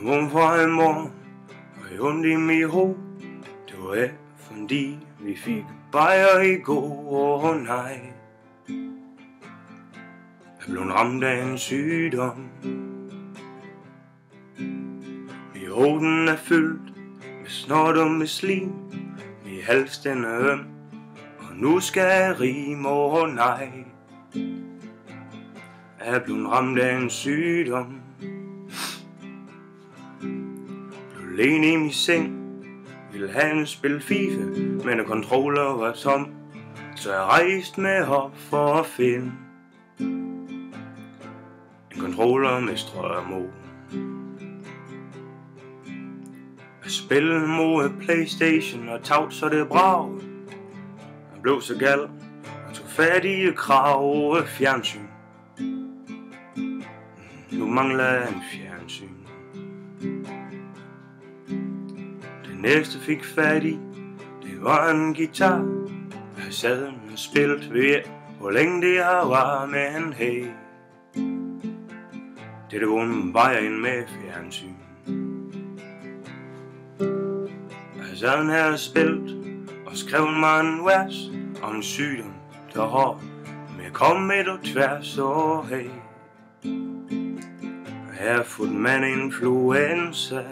Hvorfor en morgen og jeg ondt i mit hoved. Det var ikke fordi vi fik bajer i går, nej. Jeg blev ramt af en sygdom. Min hovedet er fyldt med snot og med slim. Min hals den er øm, og nu skal jeg rime, nej. Jeg er blevet ramt af en sygdom. Blev alene i min seng, ville have en spil FIFA, men controller var tom. Så jeg rejste med op for at finde en controller med strøm. Jeg spillede mod Playstation og tavt så det brag. Jeg blev så gal, jeg tog fat i et krav og fjernsyn. Nu mangler jeg en fjernsyn. Det næste fik fat i, det var en guitar. Jeg sad og spillede ved, hvor længe det her var, men hey, det kun var jeg ind med fjernsyn. Jeg sad her og spillede og skrev mig en vers om en sygdom, der har med kom midt og tværs, og hey, jeg har fået man influenza.